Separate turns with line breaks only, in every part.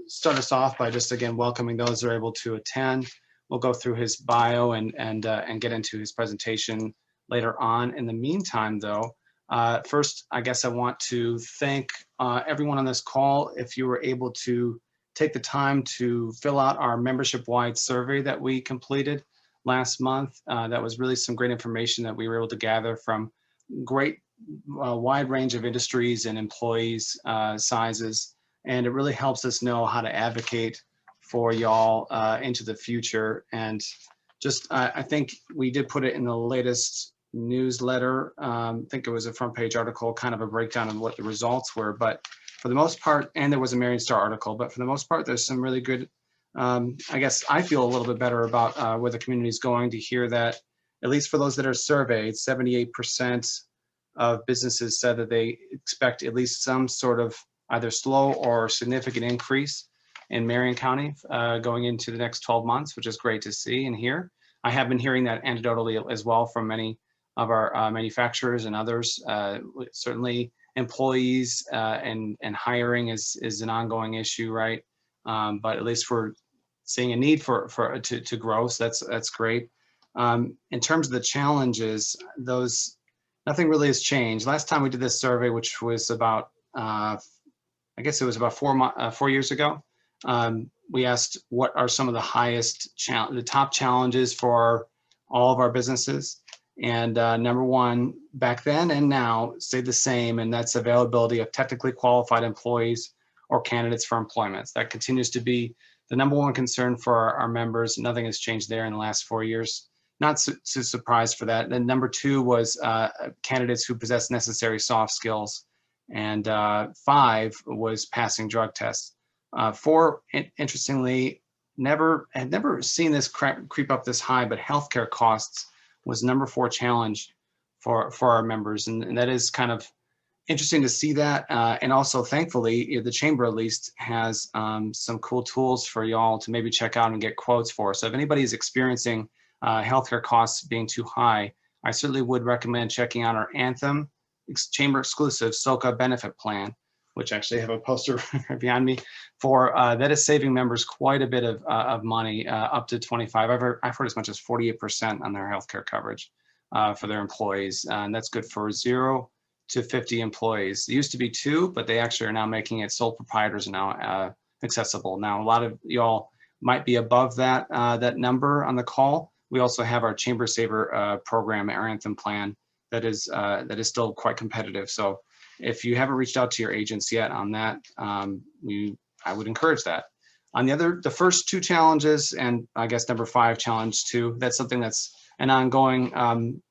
start us off by just again welcoming those that are able to attend. We'll go through his bio and get into his presentation later on. In the meantime, though, first, I guess I want to thank everyone on this call. If you were able to take the time to fill out our membership-wide survey that we completed last month, that was really some great information that we were able to gather from great wide range of industries and employees sizes, and it really helps us know how to advocate for y'all into the future. And just I think we did put it in the latest newsletter. I think it was a front page article, kind of a breakdown of what the results were, but for the most part, and there was a Marion Star article, but for the most part, there's some really good, I guess I feel a little bit better about where the community is going to hear that, at least for those that are surveyed, 78% of businesses said that they expect at least some sort of either slow or significant increase in Marion County going into the next 12 months, which is great to see and hear. I have been hearing that anecdotally as well from many of our manufacturers and others. Certainly employees and hiring is an ongoing issue, right? But at least we're seeing a need to grow, so that's great. In terms of the challenges, nothing really has changed. Last time we did this survey, which was about, I guess it was about 4 years ago, we asked what are some of the top challenges for all of our businesses. And number one, back then and now, stayed the same, and that's availability of technically qualified employees or candidates for employment. That continues to be the number one concern for our members. Nothing has changed there in the last 4 years. Not so surprised for that. Then number two was candidates who possess necessary soft skills. And 5 was passing drug tests. 4, interestingly, had never seen this creep up this high, but healthcare costs was number 4 challenge for our members. And that is kind of interesting to see that. And also, thankfully, the chamber at least has some cool tools for y'all to maybe check out and get quotes for. So if anybody is experiencing healthcare costs being too high, I certainly would recommend checking out our Anthem chamber exclusive SOCA benefit plan, which actually I have a poster behind me for that is saving members quite a bit of money, up to 25. I've heard as much as 48% on their healthcare coverage for their employees, and that's good for 0 to 50 employees. It used to be 2, but they actually are now making it sole proprietors now accessible. Now a lot of y'all might be above that that number on the call. We also have our Chamber Saver program, our Anthem plan, that is still quite competitive. So if you haven't reached out to your agents yet on that, I would encourage that. On the first 2 challenges, and I guess number 5 challenge 2, that's something that's an ongoing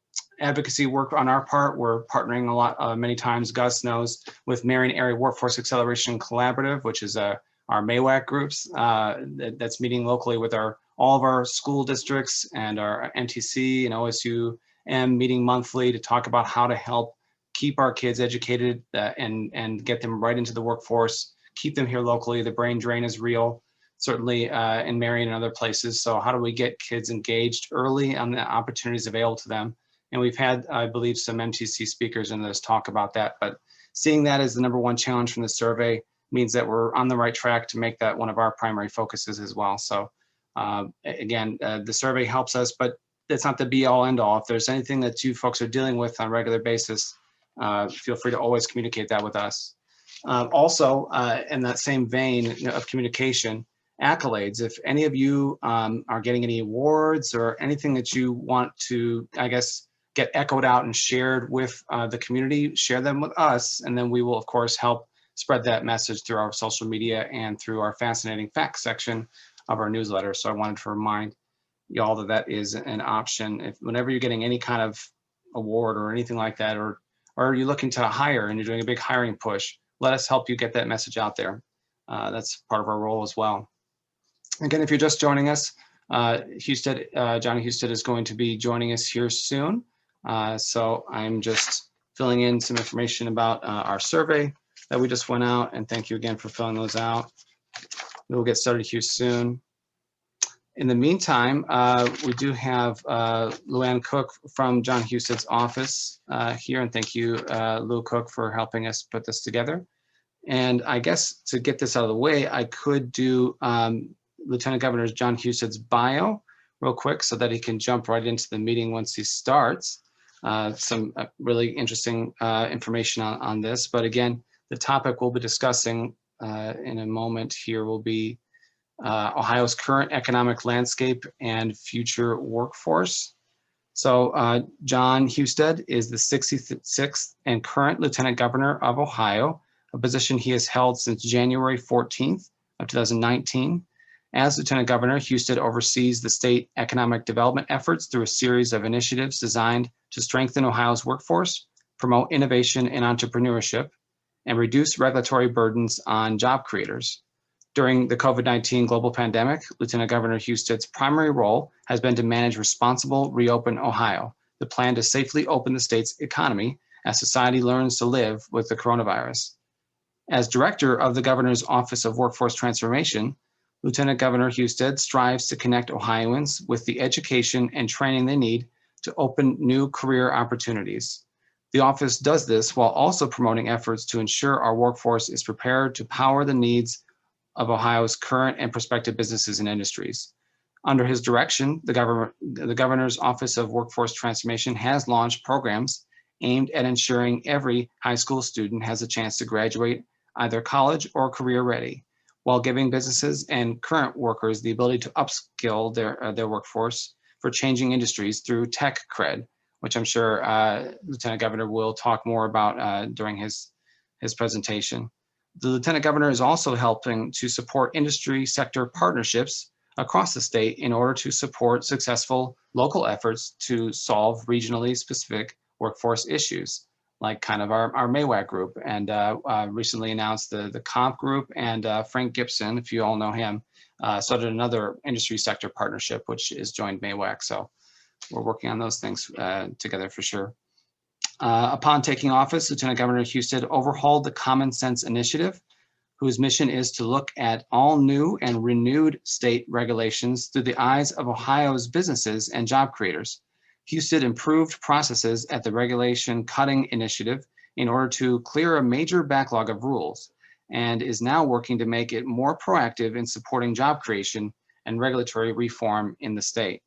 advocacy work on our part. We're partnering a lot, many times, Gus knows, with Marion Area Workforce Acceleration Collaborative, which is our MAWAC groups that's meeting locally with all of our school districts and our MTC and OSU meeting monthly to talk about how to help keep our kids educated and get them right into the workforce, keep them here locally. The brain drain is real, certainly in Marion and other places. So how do we get kids engaged early on the opportunities available to them? And we've had, I believe, some MTC speakers in this talk about that, but seeing that as the number 1 challenge from the survey means that we're on the right track to make that one of our primary focuses as well. So again, the survey helps us, but it's not the be all end all. If there's anything that you folks are dealing with on a regular basis, feel free to always communicate that with us. Also, in that same vein of communication, accolades. If any of you are getting any awards or anything that you want to, I guess, get echoed out and shared with the community, share them with us, and then we will, of course, help spread that message through our social media and through our fascinating facts section of our newsletter. So I wanted to remind y'all that is an option. Whenever you're getting any kind of award or anything like that, or you're looking to hire and you're doing a big hiring push, let us help you get that message out there. That's part of our role as well. Again, if you're just joining us, Jon Husted is going to be joining us here soon. So I'm just filling in some information about our survey that we just went out, and thank you again for filling those out. We'll get started here soon. In the meantime, we do have Luann Cook from Jon Husted's office here, and thank you, Lou Cook, for helping us put this together. And I guess to get this out of the way, I could do Lieutenant Governor Jon Husted's bio real quick so that he can jump right into the meeting once he starts. Some really interesting information on this. But again, the topic we'll be discussing in a moment here will be Ohio's current economic landscape and future workforce. So Jon Husted is the 66th and current Lieutenant Governor of Ohio, a position he has held since January 14th of 2019. As Lieutenant Governor, Husted oversees the state economic development efforts through a series of initiatives designed to strengthen Ohio's workforce, promote innovation and entrepreneurship, and reduce regulatory burdens on job creators. During the COVID-19 global pandemic, Lieutenant Governor Husted's primary role has been to manage responsible Reopen Ohio, the plan to safely open the state's economy as society learns to live with the coronavirus. As director of the Governor's Office of Workforce Transformation, Lieutenant Governor Husted strives to connect Ohioans with the education and training they need to open new career opportunities. The office does this while also promoting efforts to ensure our workforce is prepared to power the needs of Ohio's current and prospective businesses and industries. Under his direction, the Governor's Office of Workforce Transformation has launched programs aimed at ensuring every high school student has a chance to graduate either college or career ready, while giving businesses and current workers the ability to upskill their workforce for changing industries through tech cred, which I'm sure Lieutenant Governor will talk more about during his presentation. The Lieutenant Governor is also helping to support industry sector partnerships across the state in order to support successful local efforts to solve regionally specific workforce issues, like kind of our MAWAC group, and recently announced the COMP group, and Frank Gibson, if you all know him, started another industry sector partnership, which is joined MAWAC. So we're working on those things together for sure. Upon taking office, Lieutenant Governor Husted overhauled the Common Sense Initiative, whose mission is to look at all new and renewed state regulations through the eyes of Ohio's businesses and job creators. Husted improved processes at the Regulation Cutting Initiative in order to clear a major backlog of rules, and is now working to make it more proactive in supporting job creation and regulatory reform in the state.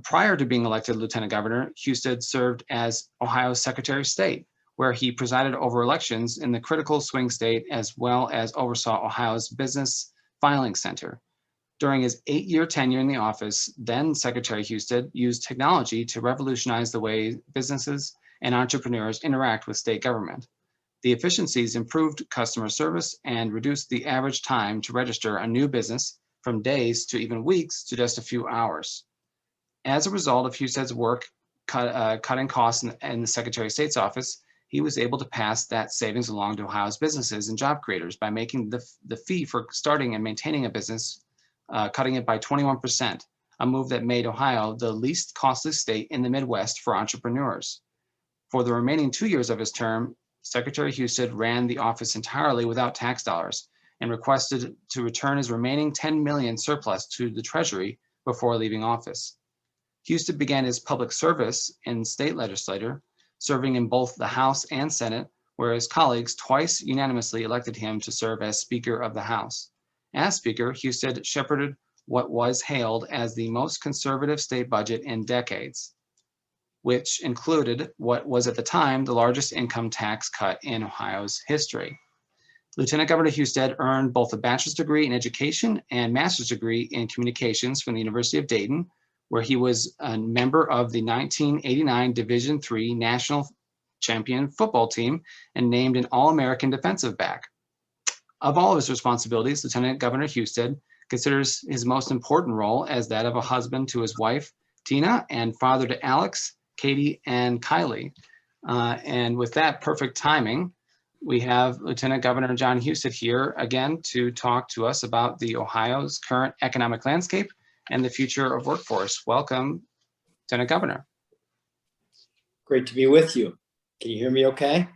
Prior to being elected Lieutenant Governor, Husted served as Ohio's Secretary of State, where he presided over elections in the critical swing state, as well as oversaw Ohio's Business Filing Center. During his 8-year tenure in the office, then Secretary Husted used technology to revolutionize the way businesses and entrepreneurs interact with state government. The efficiencies improved customer service and reduced the average time to register a new business from days to even weeks to just a few hours. As a result of Husted's work cutting costs in the Secretary of State's office, he was able to pass that savings along to Ohio's businesses and job creators by making the fee for starting and maintaining a business, cutting it by 21%, a move that made Ohio the least costly state in the Midwest for entrepreneurs. For the remaining 2 years of his term, Secretary Husted ran the office entirely without tax dollars and requested to return his remaining $10 million surplus to the Treasury before leaving office. Husted began his public service in state legislature, serving in both the House and Senate, where his colleagues twice unanimously elected him to serve as Speaker of the House. As Speaker, Husted shepherded what was hailed as the most conservative state budget in decades, which included what was at the time the largest income tax cut in Ohio's history. Lieutenant Governor Husted earned both a bachelor's degree in education and master's degree in communications from the University of Dayton, where he was a member of the 1989 Division III National Champion football team and named an All-American defensive back. Of all of his responsibilities, Lieutenant Governor Husted considers his most important role as that of a husband to his wife, Tina, and father to Alex, Katie, and Kylie. And with that perfect timing, we have Lieutenant Governor Jon Husted here again to talk to us about the Ohio's current economic landscape and the future of workforce. Welcome, Lieutenant Governor.
Great to be with you. Can you hear me okay?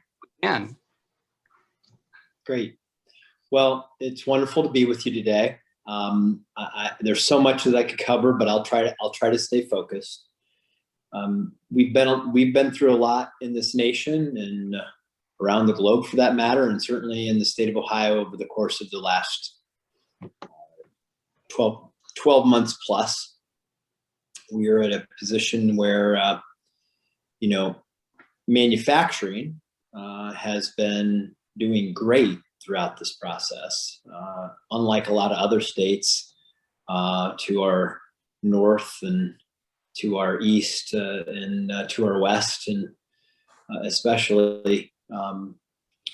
And
great. Well, it's wonderful to be with you today. There's so much that I could cover, but I'll try to stay focused. We've been through a lot in this nation, and around the globe for that matter, and certainly in the state of Ohio over the course of the last 12 months plus. We are at a position where, manufacturing has been doing great throughout this process. Unlike a lot of other states to our north and to our east and to our west, and especially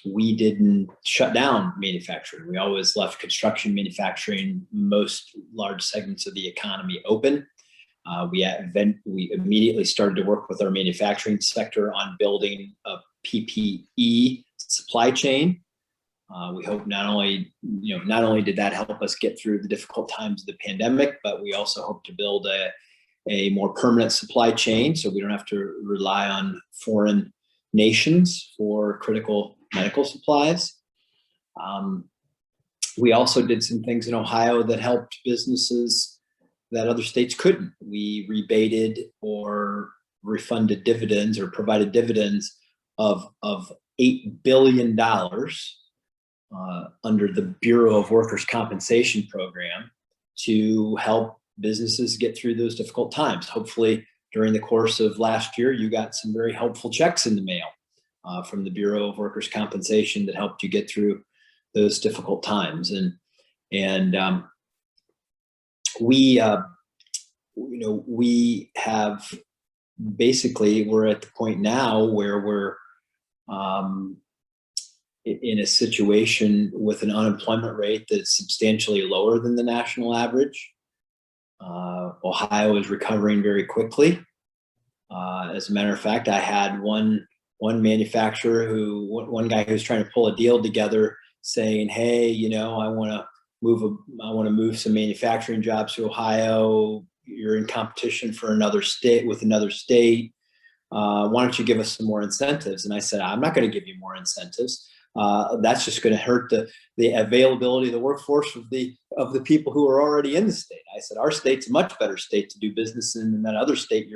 we didn't shut down manufacturing. We always left construction, manufacturing, most large segments of the economy open. We immediately started to work with our manufacturing sector on building a PPE supply chain. We hope not only did that help us get through the difficult times of the pandemic, but we also hope to build a more permanent supply chain so we don't have to rely on foreign nations for critical medical supplies. We also did some things in Ohio that helped businesses that other states couldn't. We rebated or refunded dividends or provided dividends of $8 billion under the Bureau of Workers' Compensation program to help businesses get through those difficult times. Hopefully, during the course of last year, you got some very helpful checks in the mail from the Bureau of Workers' Compensation that helped you get through those difficult times. We have basically, we're at the point now where we're in a situation with an unemployment rate that's substantially lower than the national average. Ohio is recovering very quickly. As a matter of fact, I had one manufacturer one guy who was trying to pull a deal together saying, hey, I want to move some manufacturing jobs to Ohio. You're in competition for another state. Why don't you give us some more incentives? And I said, I'm not going to give you more incentives. That's just going to hurt the availability of the workforce of the people who are already in the state. I said, our state's a much better state to do business in than that other state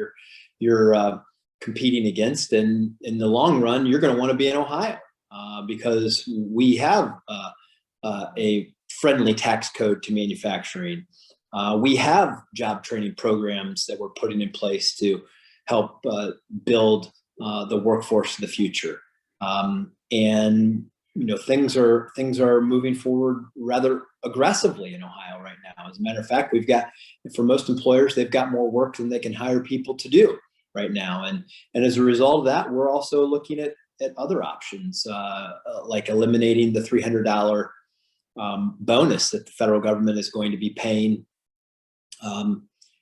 you're competing against. And in the long run, you're going to want to be in Ohio because we have a friendly tax code to manufacturing. We have job training programs that we're putting in place to help build the workforce of the future. And things are moving forward rather aggressively in Ohio right now. As a matter of fact, for most employers, they've got more work than they can hire people to do right now. And as a result of that, we're also looking at other options, like eliminating the $300 bonus that the federal government is going to be paying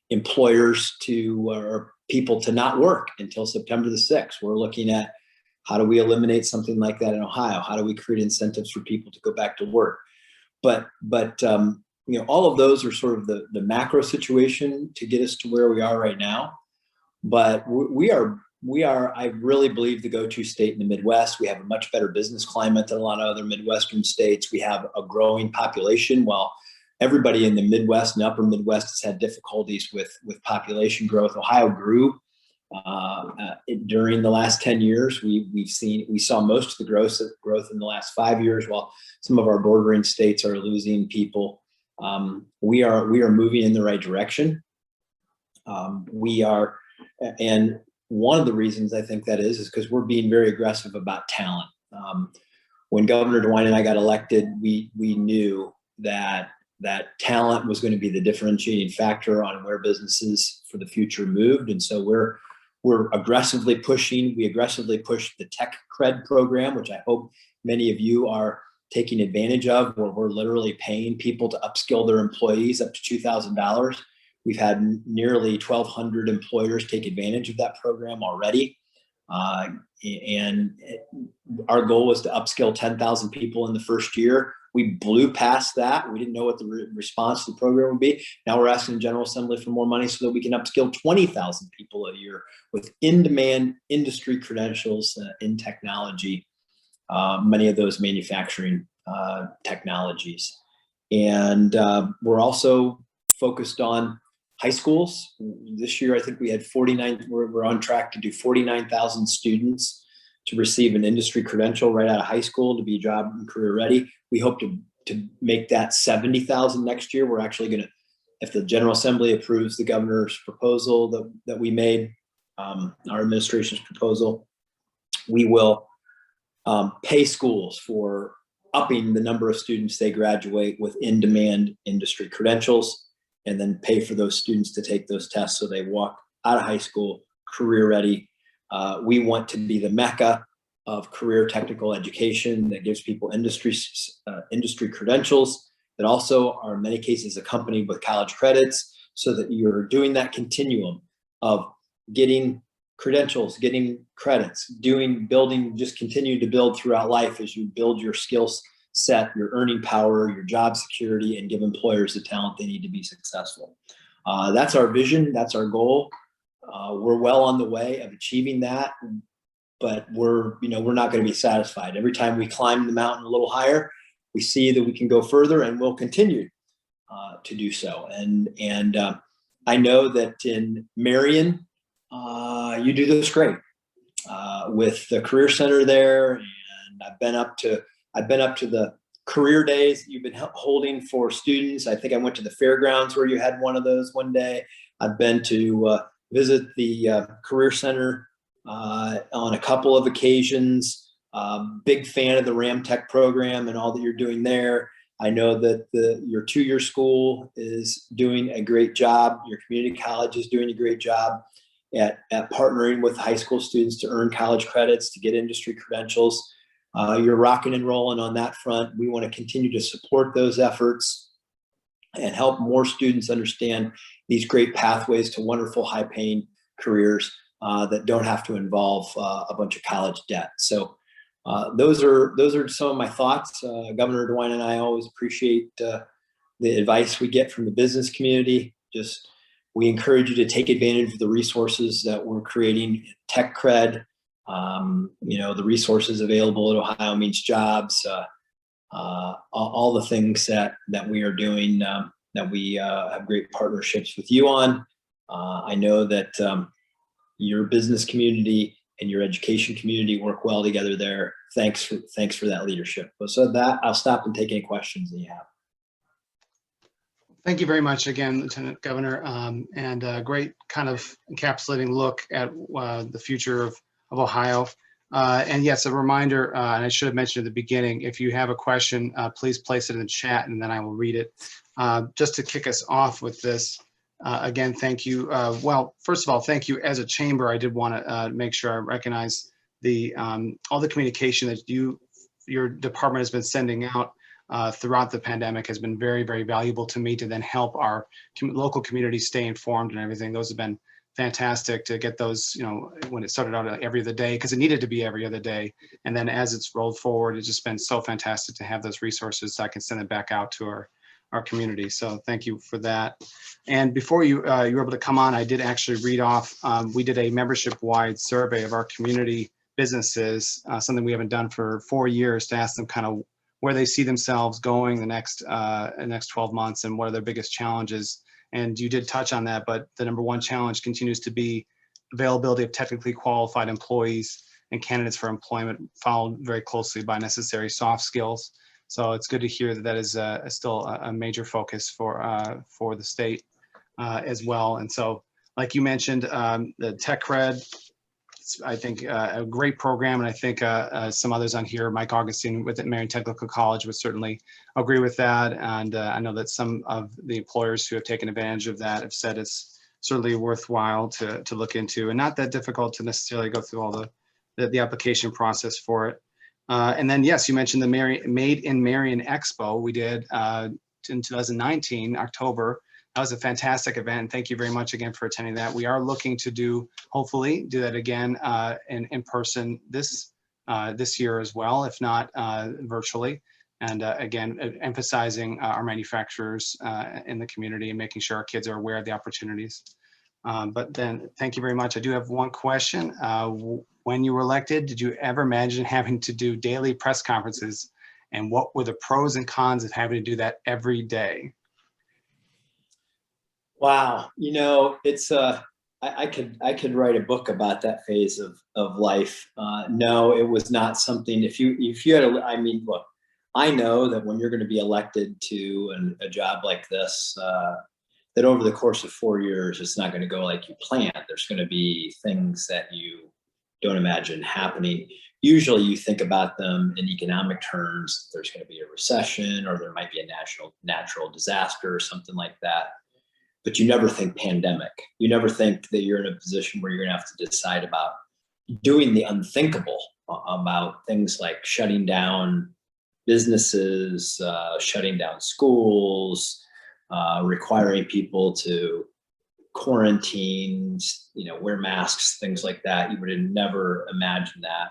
employers or people to not work until September the 6th. We're looking at how do we eliminate something like that in Ohio? How do we create incentives for people to go back to work? But all of those are sort of the macro situation to get us to where we are right now. But we are, I really believe, the go-to state in the Midwest. We have a much better business climate than a lot of other Midwestern states. We have a growing population. While everybody in the Midwest and upper Midwest has had difficulties with population growth, Ohio grew during the last 10 years. We saw most of the growth in the last 5 years, while some of our bordering states are losing people. We are moving in the right direction. And one of the reasons I think that is because we're being very aggressive about talent. When Governor DeWine and I got elected, we knew that talent was going to be the differentiating factor on where businesses for the future moved. And so we're aggressively pushing. We aggressively pushed the Tech Cred program, which I hope many of you are taking advantage of, where we're literally paying people to upskill their employees up to $2,000. We've had nearly 1,200 employers take advantage of that program already. And our goal was to upskill 10,000 people in the first year. We blew past that. We didn't know what the response to the program would be. Now we're asking the General Assembly for more money so that we can upskill 20,000 people a year with in-demand industry credentials in technology, many of those manufacturing technologies. And we're also focused on high schools. This year, I think we had 49, we're on track to do 49,000 students to receive an industry credential right out of high school to be job and career ready. We hope to make that 70,000 next year. We're actually going to, if the General Assembly approves the governor's proposal that we made, our administration's proposal, we will pay schools for upping the number of students they graduate with in-demand industry credentials, and then pay for those students to take those tests so they walk out of high school career ready. We want to be the mecca of career technical education that gives people industry credentials that also are in many cases accompanied with college credits, so that you're doing that continuum of getting credentials, getting credits, building, just continue to build throughout life as you build your skills set, your earning power, your job security, and give employers the talent they need to be successful. That's our vision. That's our goal. We're well on the way of achieving that, but we're not going to be satisfied. Every time we climb the mountain a little higher, we see that we can go further, and we'll continue to do so. And I know that in Marion, you do this great with the Career Center there, and I've been up to the career days you've been holding for students. I think I went to the fairgrounds where you had one of those one day. I've been to visit the Career Center on a couple of occasions. Big fan of the Ramtech program and all that you're doing there. I know that your two-year school is doing a great job. Your community college is doing a great job at partnering with high school students to earn college credits, to get industry credentials. You're rocking and rolling on that front. We want to continue to support those efforts and help more students understand these great pathways to wonderful, high-paying careers that don't have to involve a bunch of college debt. So those are some of my thoughts. Governor DeWine and I always appreciate the advice we get from the business community. We encourage you to take advantage of the resources that we're creating. Tech Cred, the resources available at Ohio Means Jobs, all the things that we are doing, that we have great partnerships with you on. I know that your business community and your education community work well together there. Thanks for that leadership. So that I'll stop and take any questions that you have.
Thank you very much again, Lieutenant Governor, and a great kind of encapsulating look at the future of Ohio. And yes, a reminder, and I should have mentioned at the beginning, if you have a question, please place it in the chat and then I will read it. Just to kick us off with this, again, thank you. Well, first of all, thank you as a chamber. I did want to make sure I recognize all the communication that your department has been sending out throughout the pandemic has been very, very valuable to me to then help our local community stay informed and everything. Those have been fantastic to get those, when it started out every other day, because it needed to be every other day. And then as it's rolled forward, it's just been so fantastic to have those resources so I can send it back out to our community. So thank you for that. And before you were able to come on, I did actually read off, we did a membership-wide survey of our community businesses, something we haven't done for 4 years, to ask them kind of where they see themselves going the next 12 months and what are their biggest challenges. And you did touch on that, but the number one challenge continues to be availability of technically qualified employees and candidates for employment, followed very closely by necessary soft skills. So it's good to hear that that is still a major focus for the state as well. And so, like you mentioned, the Tech Cred, I think a great program, and I think some others on here, Mike Augustine with Marion Technical College would certainly agree with that. And I know that some of the employers who have taken advantage of that have said it's certainly worthwhile to look into, and not that difficult to necessarily go through all the application process for it. And then, yes, you mentioned the Made in Marion Expo we did in 2019, October. That was a fantastic event. And thank you very much again for attending that. We are looking to hopefully do that again in person this year as well, if not virtually. And again, emphasizing our manufacturers in the community and making sure our kids are aware of the opportunities. But then, thank you very much. I do have one question. When you were elected, did you ever imagine having to do daily press conferences? And what were the pros and cons of having to do that every day?
Wow, it's I could write a book about that phase of life. No, it was not something. If you had a, I mean, look, I know that when you're going to be elected to a job like this, that over the course of 4 years, it's not going to go like you planned. There's going to be things that you don't imagine happening. Usually you think about them in economic terms. There's going to be a recession, or there might be a natural disaster or something like that. But you never think pandemic. You never think that you're in a position where you're going to have to decide about doing the unthinkable, about things like shutting down businesses, shutting down schools, requiring people to quarantine, wear masks, things like that. You would have never imagined that.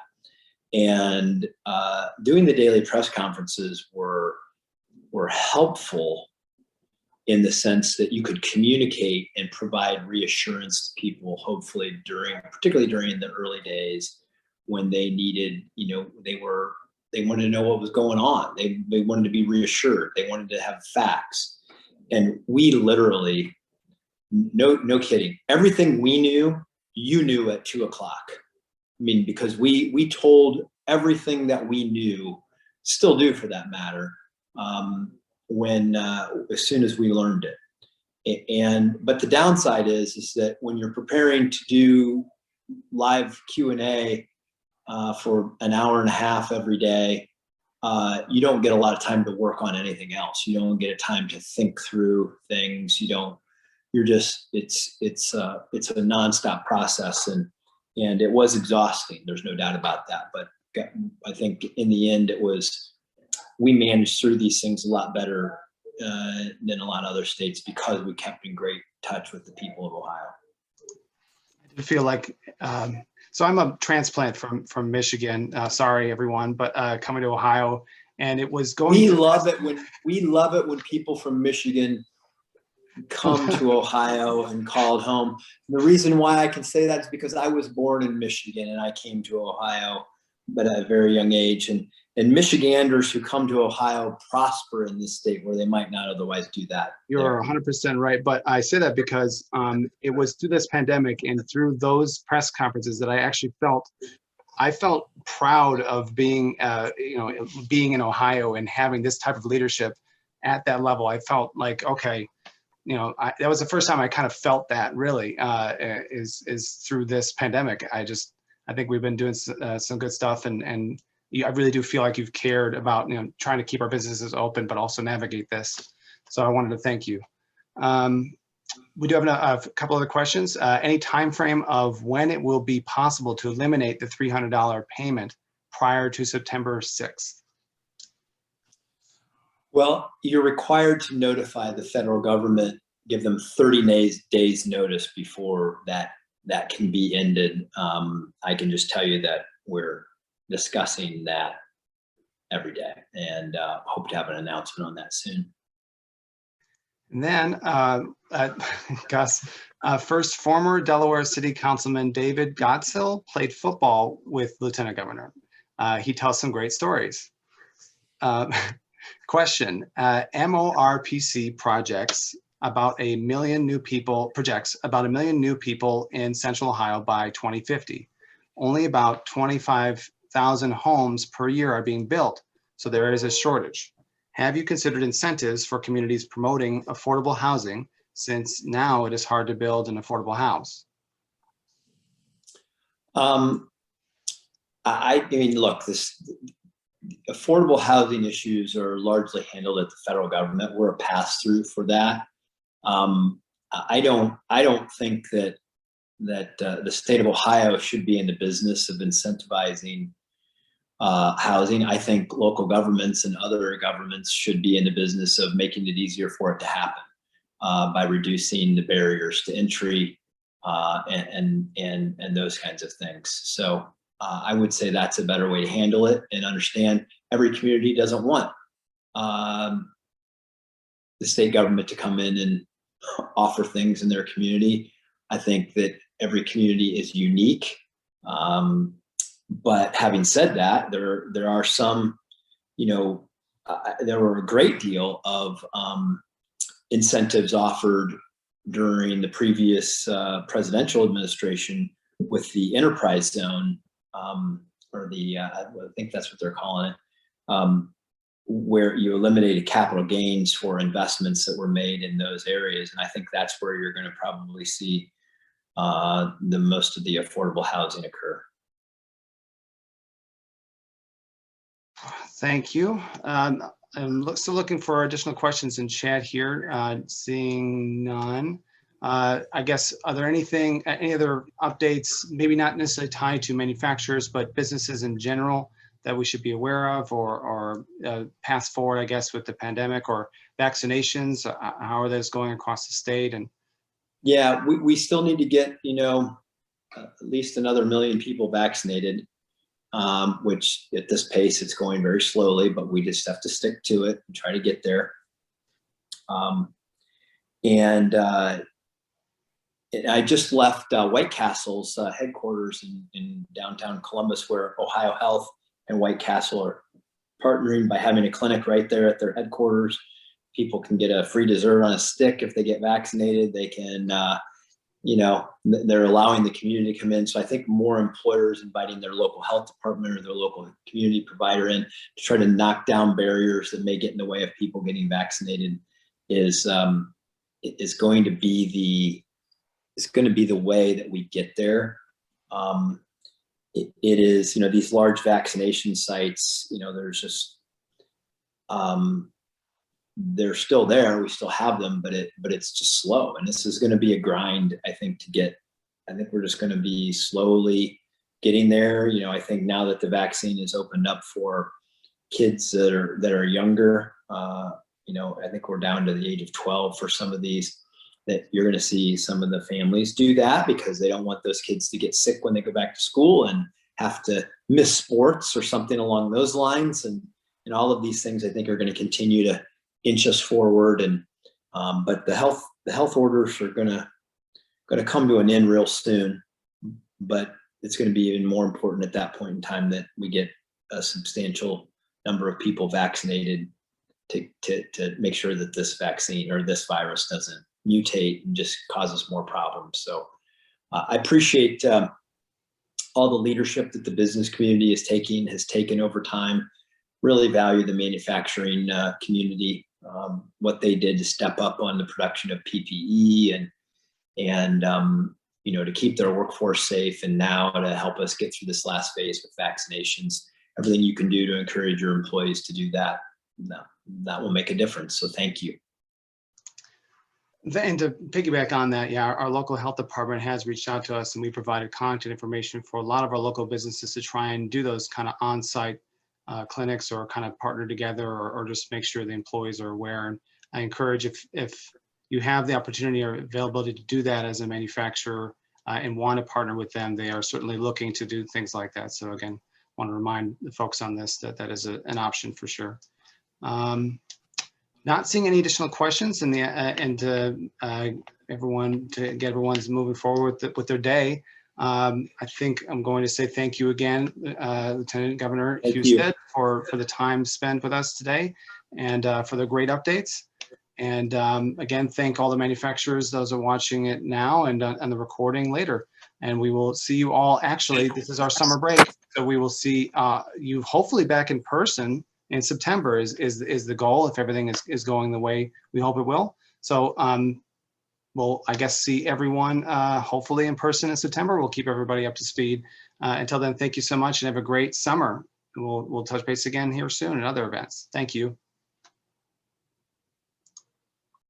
And doing the daily press conferences were helpful in the sense that you could communicate and provide reassurance to people, hopefully particularly during the early days when they needed, they wanted to know what was going on. They wanted to be reassured. They wanted to have facts. And we literally, no kidding, everything we knew, you knew at 2 o'clock. I mean, because we told everything that we knew, still do for that matter, as soon as we learned it. But the downside is that when you're preparing to do live Q&A for an hour and a half every day, you don't get a lot of time to work on anything else. You don't get a time to think through things. It's a nonstop process, and it was exhausting. There's no doubt about that. But I think in the end, we managed through these things a lot better than a lot of other states because we kept in great touch with the people of Ohio.
I feel like, so I'm a transplant from Michigan. Sorry, everyone, but coming to Ohio, and it was going.
We love it when people from Michigan come to Ohio and call it home. And the reason why I can say that is because I was born in Michigan and I came to Ohio, but at a very young age. And Michiganders who come to Ohio prosper in this state where they might not otherwise do that.
You're 100% right. But I say that because it was through this pandemic and through those press conferences that I felt proud of being in Ohio and having this type of leadership at that level. I felt like, okay, that was the first time I kind of felt that really is through this pandemic. I think we've been doing some good stuff, and I really do feel like you've cared about trying to keep our businesses open, but also navigate this. So I wanted to thank you. We do have a couple other questions. Any time frame of when it will be possible to eliminate the $300 payment prior to September 6th?
Well, you're required to notify the federal government, give them 30 days notice before that can be ended. I can just tell you that we're discussing that every day and hope to have an announcement on that soon.
And then, Gus, first former Delaware City Councilman David Gottsill played football with Lieutenant Governor. He tells some great stories. Question, MORPC projects about 1 million new people in Central Ohio by 2050. Only about 25,000 homes per year are being built, so there is a shortage. Have you considered incentives for communities promoting affordable housing, since now it is hard to build an affordable house?
I mean, look, affordable housing issues are largely handled at the federal government. We're a pass-through for that. I don't think that the state of Ohio should be in the business of incentivizing housing. I think local governments and other governments should be in the business of making it easier for it to happen by reducing the barriers to entry and those kinds of things. So I would say that's a better way to handle it, and understand every community doesn't want the state government to come in and offer things in their community. I think that every community is unique. But having said that, there are some, there were a great deal of incentives offered during the previous presidential administration with the enterprise zone, or the, I think that's what they're calling it, where you eliminated capital gains for investments that were made in those areas. And I think that's where you're going to probably see the most of the affordable housing occur.
Thank you. I'm still looking for additional questions in chat here. Seeing none. I guess, are there any other updates, maybe not necessarily tied to manufacturers, but businesses in general that we should be aware of, or paths forward, I guess, with the pandemic or vaccinations? How are those going across the state? And
yeah, we still need to get, at least another 1 million people vaccinated, which at this pace, it's going very slowly, but we just have to stick to it and try to get there. I just left White Castle's headquarters in downtown Columbus, where Ohio Health and White Castle are partnering by having a clinic right there at their headquarters. People can get a free dessert on a stick if they get vaccinated. They can, they're allowing the community to come in. So I think more employers inviting their local health department or their local community provider in to try to knock down barriers that may get in the way of people getting vaccinated is going to be the way that we get there. It is, these large vaccination sites, there's just, they're still there. We still have them, but it's just slow. And this is going to be a grind, I think, I think we're just going to be slowly getting there. I think now that the vaccine is opened up for kids that are younger, I think we're down to the age of 12 for some of these, that you're going to see some of the families do that because they don't want those kids to get sick when they go back to school and have to miss sports or something along those lines. And all of these things, I think, are going to continue to inch us forward. And but the health orders are going to come to an end real soon. But it's going to be even more important at that point in time that we get a substantial number of people vaccinated to make sure that this vaccine or this virus doesn't mutate and just causes more problems. So I appreciate all the leadership that the business community has taken over time. Really value the manufacturing community, what they did to step up on the production of PPE and to keep their workforce safe, and now to help us get through this last phase with vaccinations. Everything you can do to encourage your employees to do that, that will make a difference. So thank you.
And to piggyback on that, yeah, our local health department has reached out to us, and we provided contact information for a lot of our local businesses to try and do those kind of on-site clinics, or kind of partner together, or just make sure the employees are aware. And I encourage, if you have the opportunity or availability to do that as a manufacturer and want to partner with them, they are certainly looking to do things like that. So again, I want to remind the folks on this that is an option for sure. Not seeing any additional questions, and everyone, to get everyone's moving forward with their day. I think I'm going to say thank you again, Lieutenant Governor Husted, for the time spent with us today, and for the great updates. And again, thank all the manufacturers, those who are watching it now and the recording later. And we will see you all. Actually, this is our summer break, so we will see you hopefully back in person in September is the goal, if everything is going the way we hope it will. So we'll, I guess, see everyone hopefully in person in September. We'll keep everybody up to speed. Until then, thank you so much and have a great summer. We'll touch base again here soon at other events. Thank you.